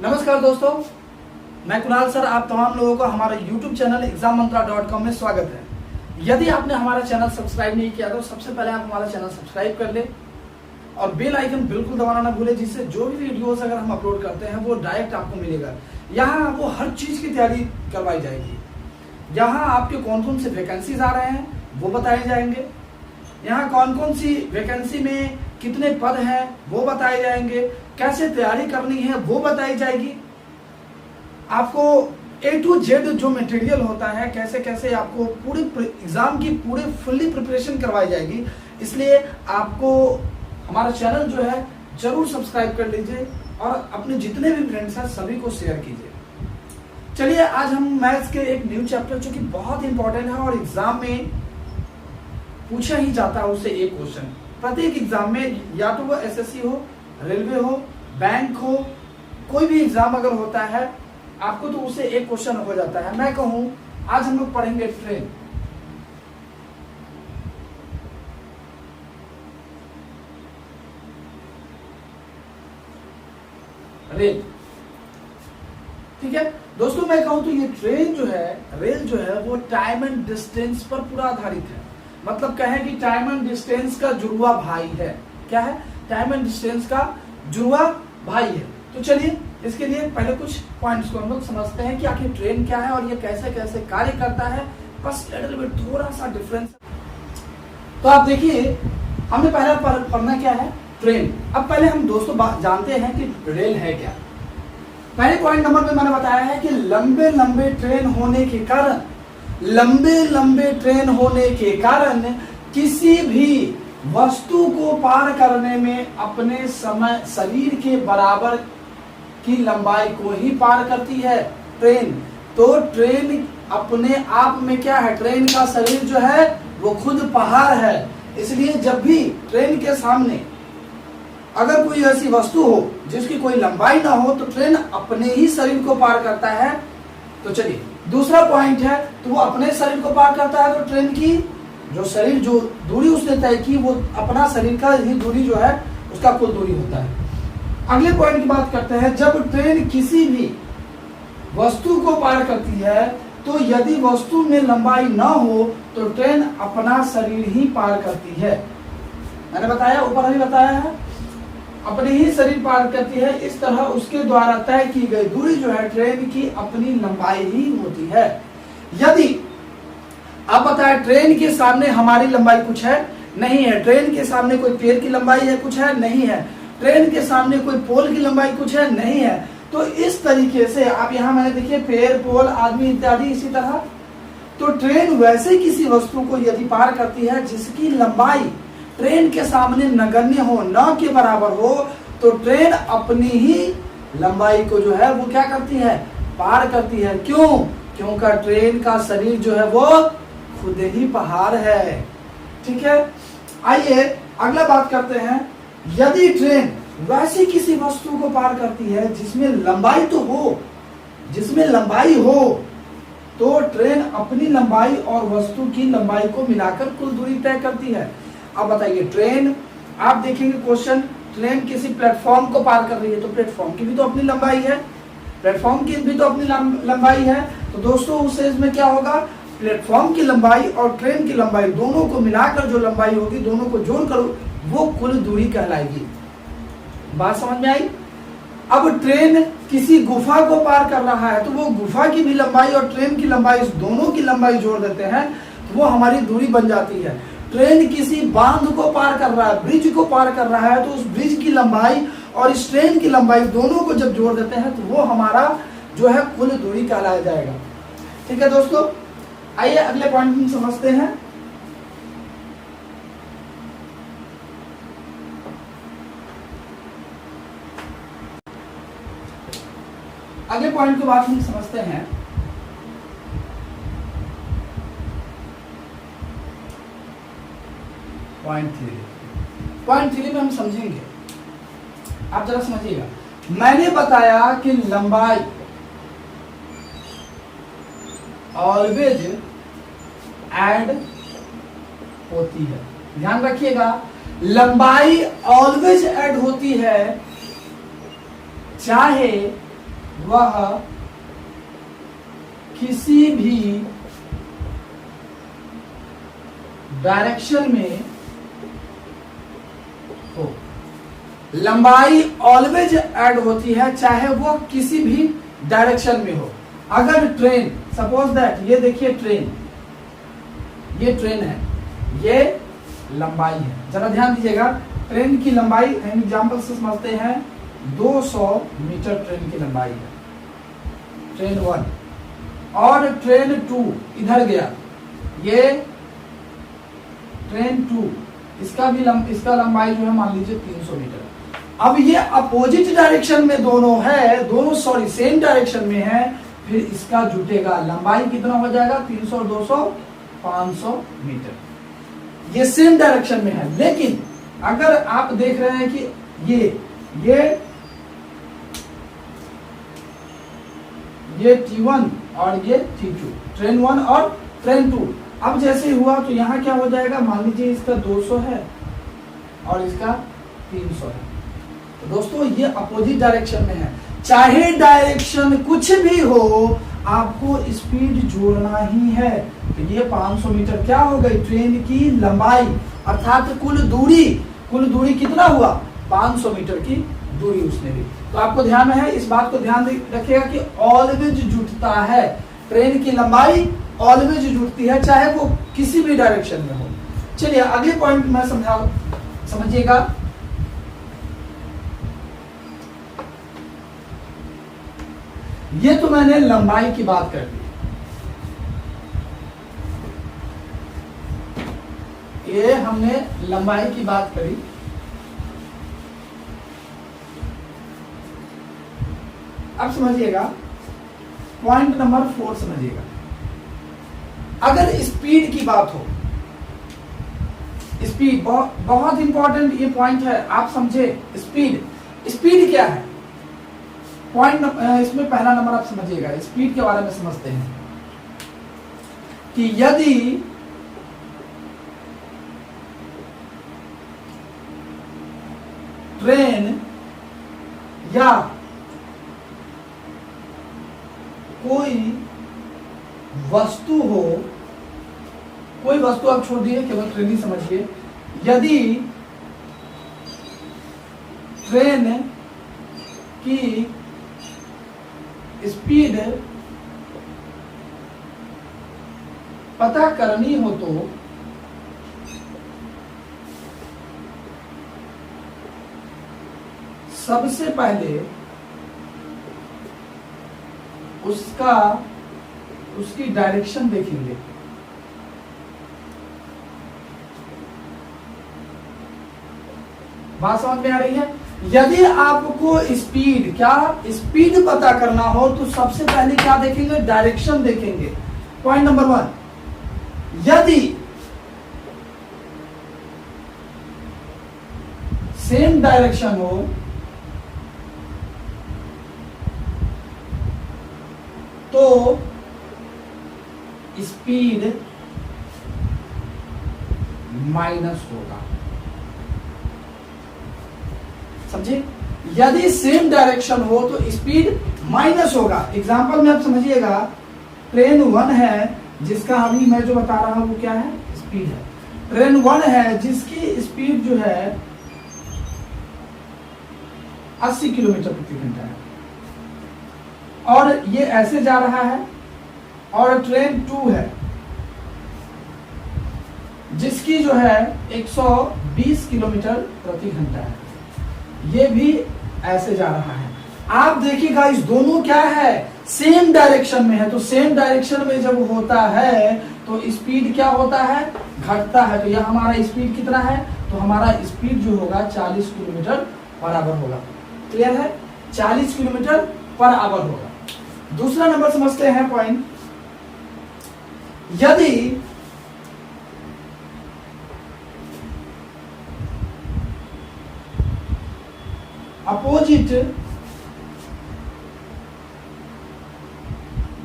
नमस्कार दोस्तों, मैं कुणाल सर आप तमाम लोगों का हमारे YouTube चैनल exammantra.com में स्वागत है। यदि आपने हमारा चैनल सब्सक्राइब नहीं किया तो सबसे पहले आप हमारा चैनल सब्सक्राइब कर ले और बेल आइकन बिल्कुल दबाना ना भूले, जिससे जो भी वीडियोस अगर हम अपलोड करते हैं वो डायरेक्ट आपको मिलेगा। यहाँ आपको हर चीज़ की तैयारी करवाई जाएगी। यहाँ आपके कौन कौन से वैकेंसीज आ रहे हैं वो बताए जाएंगे, यहाँ कौन कौन सी वैकेंसी में कितने पद हैं वो बताए जाएंगे, कैसे तैयारी करनी है वो बताई जाएगी। आपको A to Z जो मटेरियल होता है कैसे कैसे आपको पूरी एग्जाम की पूरी फुल्ली प्रिपरेशन करवाई जाएगी। इसलिए आपको हमारा चैनल जो है जरूर सब्सक्राइब कर लीजिए और अपने जितने भी फ्रेंड्स हैं सभी को शेयर कीजिए। चलिए आज हम मैथ्स के एक न्यू चैप्टर जो कि बहुत इंपॉर्टेंट है और एग्जाम में पूछा ही जाता है उससे एक क्वेश्चन प्रत्येक एग्जाम में, या तो वो एसएससी हो, रेलवे हो, बैंक हो, कोई भी एग्जाम अगर होता है आपको तो उससे एक क्वेश्चन हो जाता है। मैं कहूं आज हम लोग पढ़ेंगे ट्रेन। रेल, ठीक है दोस्तों। मैं कहूं तो ये ट्रेन जो है, रेल जो है वो टाइम एंड डिस्टेंस पर पूरा आधारित है। मतलब कहें कि टाइम एंड डिस्टेंस का जुड़वा भाई है। क्या है? टाइम एंड डिस्टेंस का जुड़वा भाई है। तो चलिए इसके लिए पहले कुछ पॉइंट्स को हम लोग समझते हैं कि आखिर ट्रेन क्या है और ये कैसे कैसे कार्य करता है। बस थोड़ा सा डिफरेंस। तो आप देखिए हमने पहला पढ़ना क्या है, ट्रेन। अब पहले हम दोस्तों जानते हैं कि रेल है क्या। पहले पॉइंट नंबर में मैंने बताया है कि लंबे लंबे ट्रेन होने के कारण किसी भी वस्तु को पार करने में अपने समय शरीर के बराबर की लंबाई को ही पार करती है ट्रेन। तो ट्रेन अपने आप में क्या है, ट्रेन का शरीर जो है वो खुद पहाड़ है। इसलिए जब भी ट्रेन के सामने अगर कोई ऐसी वस्तु हो जिसकी कोई लंबाई ना हो तो ट्रेन अपने ही शरीर को पार करता है। तो चलिए दूसरा पॉइंट है, तो वो अपने शरीर को पार करता है तो ट्रेन की जो शरीर जो दूरी उसने तय की वो अपना शरीर का ही दूरी जो है उसका कुल दूरी होता है। अगले पॉइंट की बात करते हैं, जब ट्रेन किसी भी वस्तु को पार करती है तो यदि वस्तु में लंबाई ना हो तो ट्रेन अपना शरीर ही पार करती है। मैंने बताया, ऊपर अभी बताया है, अपने ही शरीर पार करती है। इस तरह उसके द्वारा तय की गई दूरी जो है ट्रेन की अपनी लंबाई ही होती है। यदि आप बताएं ट्रेन के सामने हमारी लंबाई कुछ है, नहीं है। ट्रेन के सामने कोई पेड़ की लंबाई है, कुछ है, नहीं है। ट्रेन के सामने कोई पोल की लंबाई कुछ है, नहीं है। तो इस तरीके से आप यहाँ मैंने देखिए पेड़, पोल, आदमी इत्यादि इसी तरह। तो ट्रेन वैसे किसी वस्तु को यदि पार करती है जिसकी लंबाई ट्रेन के सामने नगण्य हो, न के बराबर हो, तो ट्रेन अपनी ही लंबाई को जो है वो क्या करती है, पार करती है। क्यों? क्योंकि ट्रेन का शरीर जो है वो खुद ही पहाड़ है। ठीक है, आइए अगला बात करते हैं। यदि ट्रेन वैसी किसी वस्तु को पार करती है जिसमें लंबाई हो तो ट्रेन अपनी लंबाई और वस्तु की लंबाई को मिलाकर कुल दूरी तय करती है। अब बताइए ट्रेन, आप देखेंगे क्वेश्चन, ट्रेन किसी प्लेटफॉर्म को पार कर रही है तो प्लेटफॉर्म की भी तो अपनी लंबाई है, प्लेटफॉर्म की भी तो अपनी लंबाई है। तो दोस्तों उस केस में क्या होगा, प्लेटफॉर्म की लंबाई और ट्रेन की लंबाई दोनों को मिलाकर जो लंबाई होगी, दोनों को जोड़कर वो कुल दूरी कहलाएगी। बात समझ में आई? अब ट्रेन किसी गुफा को पार कर रहा है तो वो गुफा की भी लंबाई और ट्रेन की लंबाई, इस दोनों की लंबाई जोड़ देते हैं तो वो हमारी दूरी बन जाती है। ट्रेन किसी बांध को पार कर रहा है, ब्रिज को पार कर रहा है तो उस ब्रिज की लंबाई और इस ट्रेन की लंबाई दोनों को जब जोड़ देते हैं तो वो हमारा जो है कुल दूरी कहलाया जाएगा। ठीक है दोस्तों, आइए अगले पॉइंट में समझते हैं। अगले पॉइंट के बाद हम समझते हैं पॉइंट थ्री में हम समझेंगे। आप जरा समझिएगा, मैंने बताया कि लंबाई ऑलवेज ऐड होती है। ध्यान रखिएगा, लंबाई ऑलवेज ऐड होती है, चाहे वह किसी भी डायरेक्शन में हो। लंबाई ऑलवेज ऐड होती है चाहे वो किसी भी डायरेक्शन में हो। अगर ट्रेन, सपोज दैट ये देखिए ट्रेन, ये ट्रेन है, ये लंबाई है, जरा ध्यान दीजिएगा। ट्रेन की लंबाई हम एग्जाम्पल से समझते हैं 200 मीटर ट्रेन की लंबाई है, ट्रेन 1। और ट्रेन 2 इधर गया, ये ट्रेन 2, इसका लंबाई जो है मान लीजिए 300 मीटर। अब ये अपोजिट डायरेक्शन में दोनों है, दोनों सॉरी सेम डायरेक्शन में है, फिर इसका जुटेगा, लंबाई कितना हो जाएगा 300 200 500 मीटर। ये सेम डायरेक्शन में है। लेकिन अगर आप देख रहे हैं कि ये T1 और ये T2, ट्रेन 1 और ट्रेन 2। अब जैसे हुआ तो यहाँ क्या हो जाएगा, मान लीजिए इसका 200 है और इसका 300 है। तो दोस्तों ये अपोजिट डायरेक्शन में है। चाहे डायरेक्शन कुछ भी हो, आपको स्पीड जोड़ना ही है। तो ये 500 मीटर क्या हो गई, ट्रेन की लंबाई, अर्थात कुल दूरी कितना हुआ, 500 मीटर की दूरी उसने भी। तो आपको ध्यान में है, इस बात को ध्यान रखिएगा कि ऑलवेज जुटता है, ट्रेन की लंबाई ऑलवेज जुटती है चाहे वो किसी भी डायरेक्शन में हो। चलिए अगले पॉइंट में समझिएगा। ये तो मैंने लंबाई की बात कर दी, ये हमने लंबाई की बात करी। अब समझिएगा पॉइंट नंबर 4 समझिएगा। अगर स्पीड की बात हो, स्पीड बहुत इंपॉर्टेंट ये पॉइंट है, आप समझे। स्पीड क्या है, पॉइंट इसमें पहला नंबर आप समझिएगा। स्पीड के बारे में समझते हैं कि यदि ट्रेन या कोई वस्तु हो, कोई वस्तु आप छोड़ दिए, केवल ट्रेन ही समझिए। यदि ट्रेन की स्पीड पता करनी हो तो सबसे पहले उसकी डायरेक्शन देखेंगे। बात समझ में आ रही है। यदि आपको स्पीड पता करना हो तो सबसे पहले क्या देखेंगे, डायरेक्शन देखेंगे। पॉइंट नंबर 1, यदि सेम डायरेक्शन हो तो स्पीड माइनस होगा, समझे। यदि सेम डायरेक्शन हो तो स्पीड माइनस होगा। एग्जांपल में आप समझिएगा, ट्रेन 1 है जिसका अभी मैं जो बता रहा हूं वो क्या है, स्पीड है। ट्रेन 1 है जिसकी स्पीड जो है 80 किलोमीटर प्रति घंटा है और ये ऐसे जा रहा है। और ट्रेन 2 है जिसकी जो है 120 किलोमीटर प्रति घंटा है, ये भी ऐसे जा रहा है। आप देखिएगा इस दोनों क्या है, सेम डायरेक्शन में है। तो सेम डायरेक्शन में जब होता है तो स्पीड क्या होता है, घटता है। तो यह हमारा स्पीड कितना है, तो हमारा स्पीड जो होगा 40 किलोमीटर पर आवर होगा। क्लियर है, 40 किलोमीटर पर आवर होगा। दूसरा नंबर समझते हैं पॉइंट, यदि अपोजिट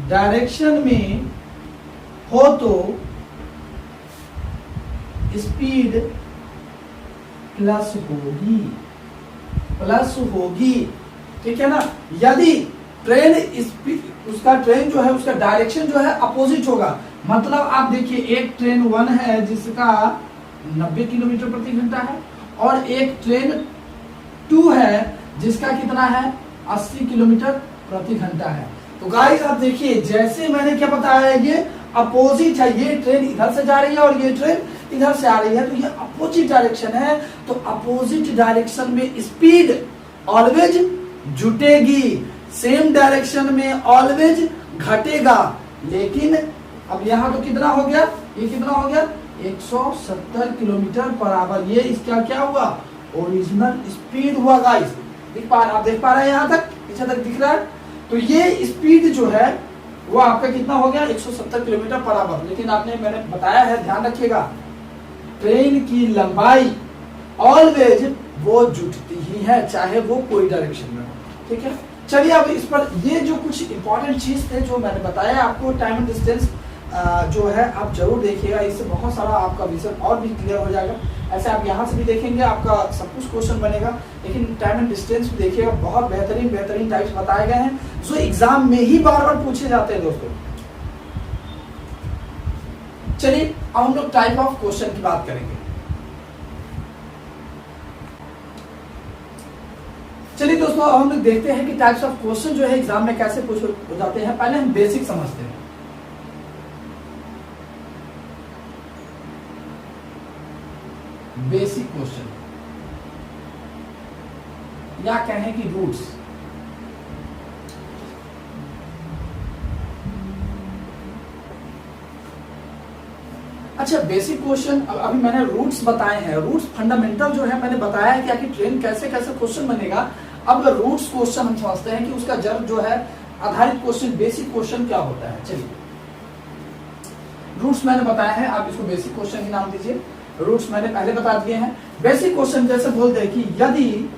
डायरेक्शन में हो तो स्पीड प्लस होगी, ठीक है ना। यदि ट्रेन उसका ट्रेन जो है उसका डायरेक्शन जो है अपोजिट होगा। मतलब आप देखिए एक ट्रेन 1 है जिसका 90 किलोमीटर प्रति घंटा है और एक ट्रेन 2 है जिसका कितना है 80 किलोमीटर प्रति घंटा है। तो गाइस आप देखिए जैसे मैंने क्या बताया है ये अपोजिट है, ये ट्रेन इधर से जा रही है और ये ट्रेन इधर से आ रही है, तो ये अपोजिट डायरेक्शन है। तो अपोजिट डायरेक्शन में स्पीड ऑलवेज जुटेगी, सेम डायरेक्शन में ऑलवेज घटेगा। लेकिन अब यहाँ तो कितना हो गया, ये कितना हो गया 170 किलोमीटर पर आवर, ये इसका क्या हुआ ओरिजिनल स्पीड हुआ। गाइस आप देख पा रहे हैं यहाँ तक, पीछे तक दिख रहा है। तो ये स्पीड जो है वो आपका कितना हो गया 170 किलोमीटर पर आवर। लेकिन मैंने बताया है, ध्यान रखिएगा, ट्रेन की लंबाई ऑलवेज वो जुटती ही है चाहे वो कोई डायरेक्शन में हो। ठीक है, चलिए अब इस पर ये जो कुछ इंपॉर्टेंट चीज थे जो मैंने बताया आपको, टाइम एंड डिस्टेंस जो है आप जरूर देखिएगा, इससे बहुत सारा आपका विजन और भी क्लियर हो जाएगा। ऐसे आप यहाँ से भी देखेंगे आपका सब कुछ क्वेश्चन बनेगा, लेकिन टाइम एंड डिस्टेंस भी देखिएगा, बहुत बेहतरीन टाइप्स बताए गए हैं जो एग्जाम में ही बार बार पूछे जाते हैं दोस्तों। चलिए अब हम लोग टाइप ऑफ क्वेश्चन की बात करेंगे। चलिए दोस्तों अब हम लोग देखते हैं कि टाइप्स ऑफ क्वेश्चन जो है एग्जाम में कैसे पूछ हो जाते हैं। पहले हम बेसिक समझते हैं। बेसिक क्वेश्चन या कहें कि रूट्स। अच्छा बेसिक क्वेश्चन, अभी मैंने रूट्स बताए हैं, रूट्स फंडामेंटल जो है मैंने बताया है कि आखिर ट्रेन कैसे कैसे क्वेश्चन बनेगा। अब रूट्स क्वेश्चन हम समझते हैं कि उसका जड़ जो है आधारित क्वेश्चन बेसिक क्वेश्चन क्या होता है। चलिए रूट्स मैंने बताया है, आप इसको बेसिक क्वेश्चन ही नाम दीजिए। रूट्स मैंने पहले बता दिए हैं। बेसिक क्वेश्चन जैसे बोलते हैं कि यदि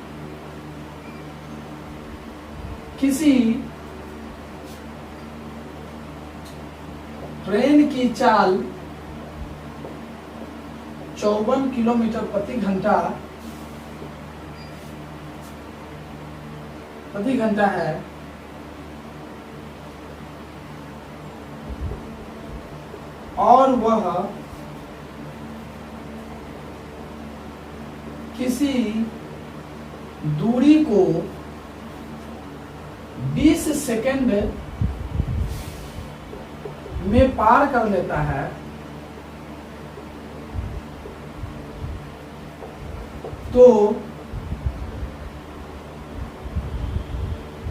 किसी ट्रेन की चाल 54 किलोमीटर प्रति घंटा है और वह किसी दूरी को 20 सेकंड में पार कर लेता है, तो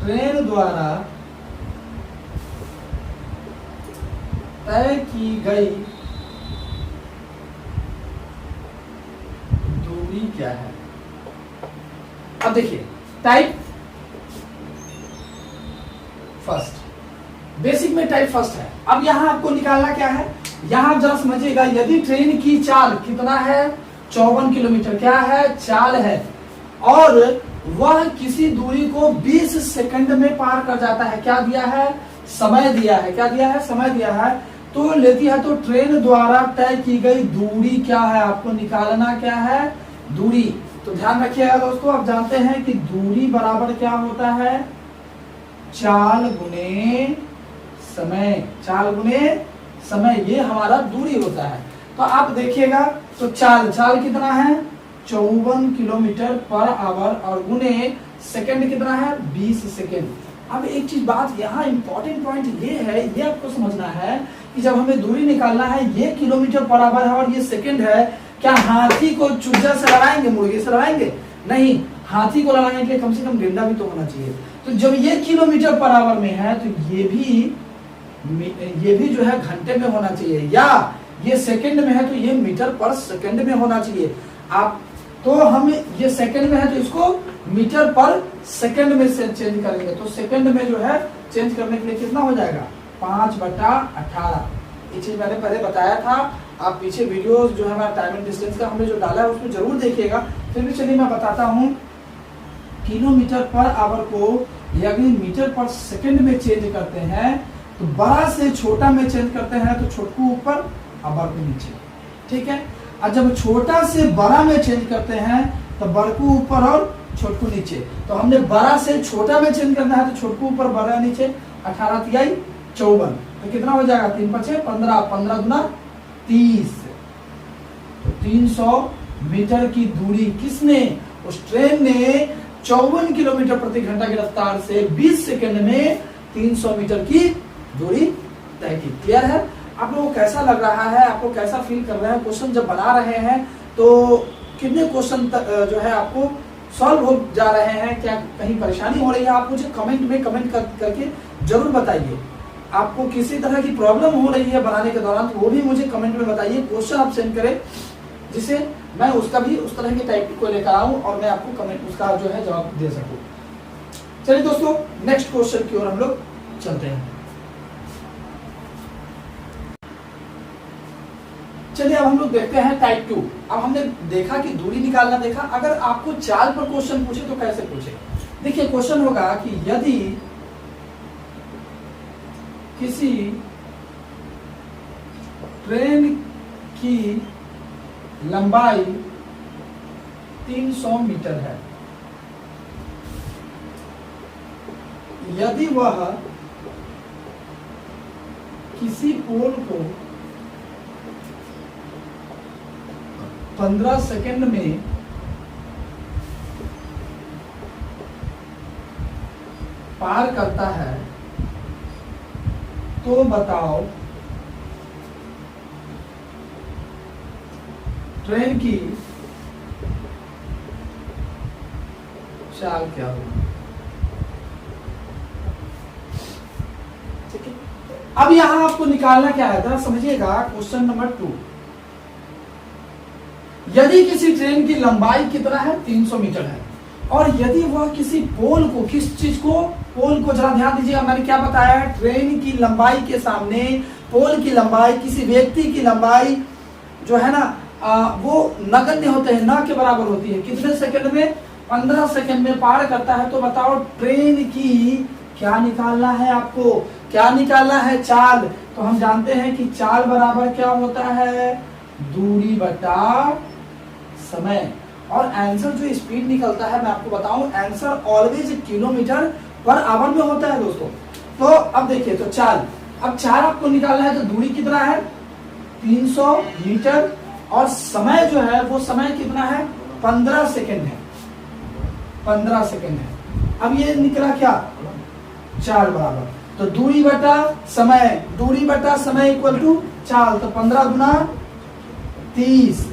ट्रेन द्वारा तय की गई दूरी क्या है। अब देखिए टाइप फर्स्ट, बेसिक में टाइप फर्स्ट है। अब यहां आपको निकालना क्या है, यहां जरा समझिएगा, यदि ट्रेन की चाल कितना है 54 किलोमीटर, क्या है चाल है, और वह किसी दूरी को 20 सेकंड में पार कर जाता है, क्या दिया है समय दिया है, क्या दिया है समय दिया है, तो लेती है, तो ट्रेन द्वारा तय की गई दूरी क्या है, आपको निकालना क्या है दूरी। तो ध्यान रखिएगा दोस्तों, आप जानते हैं कि दूरी बराबर क्या होता है चाल गुने समय, चाल गुने समय, ये हमारा दूरी होता है। तो आप देखिएगा तो चाल कितना है 54 किलोमीटर पर आवर और गुने सेकंड कितना है 20 सेकंड। अब एक चीज बात यहाँ इंपॉर्टेंट पॉइंट ये है, ये आपको समझना है कि जब हमें दूरी निकालना है, ये किलोमीटर पर आवर है और ये सेकंड है, क्या हाथी को चूजा से लड़ाएंगे, मुर्गे से लड़ाएंगे नहीं, हाथी को लड़ाने के लिए कम से कम डंडा भी तो होना चाहिए। तो जब ये किलोमीटर पर आवर में है तो ये भी जो है घंटे में होना चाहिए, या ये सेकंड में है तो ये मीटर पर सेकंड में होना चाहिए। आप तो हम ये सेकंड में है तो इसको मीटर पर सेकंड में से चेंज करेंगे, तो सेकंड में जो है चेंज करने के लिए कितना हो जाएगा 5/18। ये चीज मैंने पहले बताया था, आप पीछे वीडियोस जो है हमारा टाइम एंड डिस्टेंस का हमने जो डाला है उसमें जरूर देखिएगा। फिर भी चलिए मैं बताता हूँ, किलोमीटर पर आवर को यदि मीटर पर सेकंड में चेंज करते हैं तो बड़ा से छोटा में चेंज करते हैं तो छोटकू ऊपर आवर को नीचे, ठीक है। और जब छोटा से बड़ा में चेंज करते हैं तो बड़कू ऊपर और छोटकू नीचे। तो हमने बड़ा से छोटा में चेंज करना है तो छोटकू ऊपर, बड़ा नीचे। 18 तिहाई 54, तो कितना हो जाएगा? 3 5 15, 15 गुना 30। तो 300 मीटर की दूरी किसने, उस ट्रेन ने 54 किलोमीटर प्रति घंटा की रफ्तार से 20 सेकंड में 300 मीटर की दूरी तय की। क्लियर है? आप लोगों को कैसा लग रहा है, आपको कैसा फील कर रहे हैं? क्वेश्चन जब बना रहे हैं तो कितने क्वेश्चन जो है आपको सॉल्व हो जा रहे हैं? क्या कहीं परेशानी हो रही है? आप मुझे कमेंट में करके जरूर बताइए। आपको किसी तरह की प्रॉब्लम हो रही है बनाने के दौरान तो वो भी मुझे कमेंट में बताइए। क्वेश्चन आप सेंड करें जिससे मैं उसका भी उस तरह की टाइप को लेकर आऊं और मैं आपको कमेंट उसका जो है जवाब दे सकूं। चलिए दोस्तों, नेक्स्ट क्वेश्चन की ओर हम लोग चलते हैं। चलिए अब हम लोग देखते हैं टाइप 2। अब हमने देखा कि दूरी निकालना देखा। अगर आपको चाल पर क्वेश्चन पूछे तो कैसे पूछे? देखिए क्वेश्चन होगा कि यदि किसी ट्रेन की लंबाई 300 मीटर है, यदि वह किसी पोल को 15 सेकंड में पार करता है तो बताओ ट्रेन की चाल क्या होगी? ठीक है, अब यहां आपको निकालना क्या है, जरा समझिएगा। क्वेश्चन नंबर 2, यदि किसी ट्रेन की लंबाई कितना है? 300 मीटर है, और यदि वह किसी पोल को, किस चीज को? पोल को। जरा ध्यान दीजिएगा, मैंने क्या बताया है? ट्रेन की लंबाई के सामने पोल की लंबाई, किसी व्यक्ति की लंबाई जो है ना वो नगण्य होते हैं, न के बराबर होती है। कितने सेकंड में? 15 सेकंड में पार करता है। तो बताओ ट्रेन की क्या निकालना है आपको? क्या निकालना है? चाल। तो हम जानते हैं कि चाल बराबर क्या होता है? दूरी बटा समय। और आंसर जो स्पीड निकलता है, मैं आपको बताऊं, answer always kilometre per hour में होता है दोस्तों। तो अब देखिए, तो चाल, अब चाल आपको निकालना है तो दूरी कितना है? 300 मीटर, और समय जो है वो समय कितना है? 15 सेकंड है। 15 सेकंड है। अब ये निकला क्या? चाल बराबर, तो दूरी बटा समय, दूरी बटा समय इक्वल टू चाल। तो 15 गुना 30,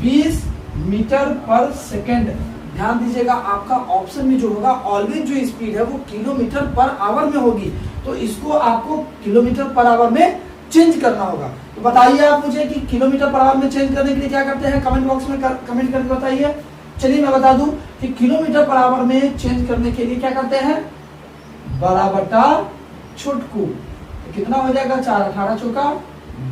20 मीटर पर सेकंड। ध्यान दीजिएगा, आपका ऑप्शन में जो होगा ऑलवेज जो स्पीड है वो किलोमीटर पर आवर में होगी, तो इसको आपको किलोमीटर पर आवर में चेंज करना होगा। तो बताइए आप मुझे कि किलोमीटर पर आवर में चेंज करने के लिए क्या करते हैं? कमेंट बॉक्स में कमेंट करके बताइए। चलिए मैं बता दूं कि किलोमीटर पर आवर में चेंज करने के लिए क्या करते हैं? बड़ा बटा छोटकू। तो कितना हो जाएगा? 4 18 चौका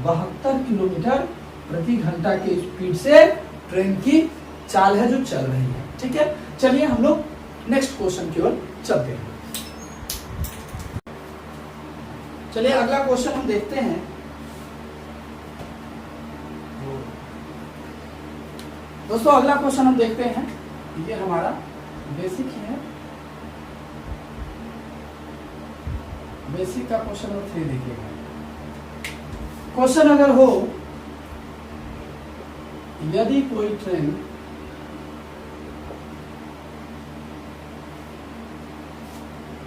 72 किलोमीटर प्रति घंटा के स्पीड से ट्रेन की चाल है जो चल रही है। ठीक है, चलिए हम लोग नेक्स्ट क्वेश्चन की ओर चलते हैं। चलिए अगला क्वेश्चन हम देखते हैं। दोस्तों अगला क्वेश्चन हम देखते हैं, ये हमारा बेसिक है, बेसिक का क्वेश्चन नंबर 3 देखिएगा। क्वेश्चन अगर हो, यदि कोई ट्रेन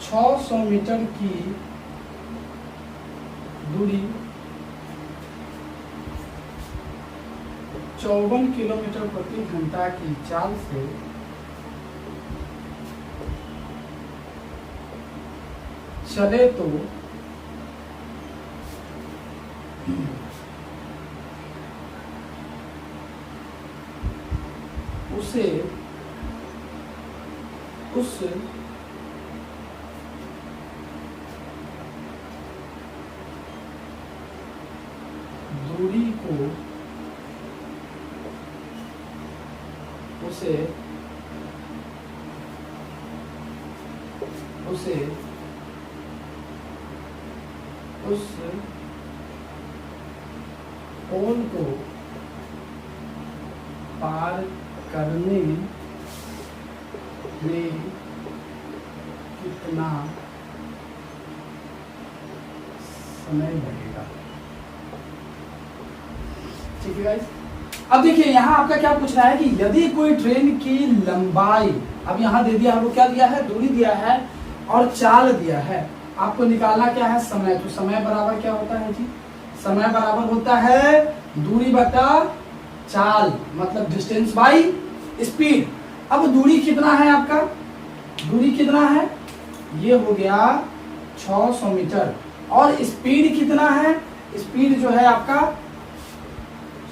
सौ मीटर की दूरी 54 किलोमीटर प्रति घंटा की चाल से चले तो उसे उस दूरी को उसे उस पोल को पार करने में कितना समय लगेगा। ठीक है गाइस, अब देखिए यहाँ आपका क्या पूछ रहा है कि यदि कोई ट्रेन की लंबाई, अब यहाँ दे दिया हमको क्या दिया है, दूरी दिया है और चाल दिया है, आपको निकालना क्या है, समय। तो समय बराबर क्या होता है जी, समय बराबर होता है दूरी बटा चाल, मतलब डिस्टेंस बाई स्पीड। अब दूरी कितना है आपका, दूरी कितना है, ये हो गया 600 मीटर, और स्पीड कितना है, स्पीड जो है आपका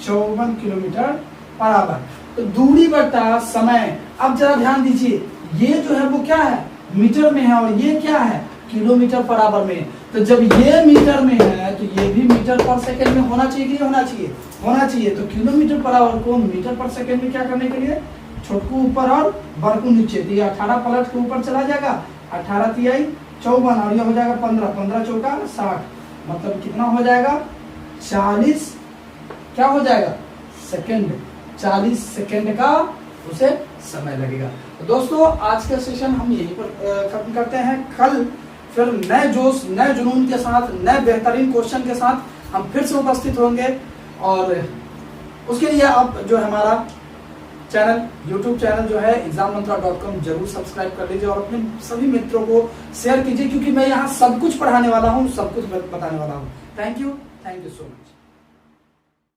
54 किलोमीटर पर आवर। तो दूरी बटा समय। अब जरा ध्यान दीजिए, ये जो है वो क्या है, मीटर में है, और ये क्या है, किलोमीटर पर आवर में। तो जब ये मीटर में है तो ये भी मीटर पर सेकंड में होना चाहिए कि नहीं होना चाहिए, होना चाहिए। तो किलोमीटर पर आवर को मीटर पर सेकंड में क्या करने के लिए, छोटकू ऊपर और बड़कू नीचे। तो ये 18 पलट के ऊपर चला जाएगा, 18 तिहाई 54, और ये हो जाएगा 15, 15 चौका 60, मतलब कितना हो जाएगा, 40 क्या हो जाएगा, सेकंड। 40 सेकंड का उसे समय लगेगा। तो दोस्तों आज का सेशन हम यहीं पर खत्म करते हैं। कल फिर नए जोश, नए जुनून के साथ, नए बेहतरीन क्वेश्चन के साथ हम फिर से उपस्थित होंगे। और उसके लिए आप जो हमारा चैनल, यूट्यूब चैनल जो है exammantra.com जरूर सब्सक्राइब कर लीजिए और अपने सभी मित्रों को शेयर कीजिए, क्योंकि मैं यहाँ सब कुछ पढ़ाने वाला हूँ, सब कुछ बताने वाला हूँ। Thank you so much.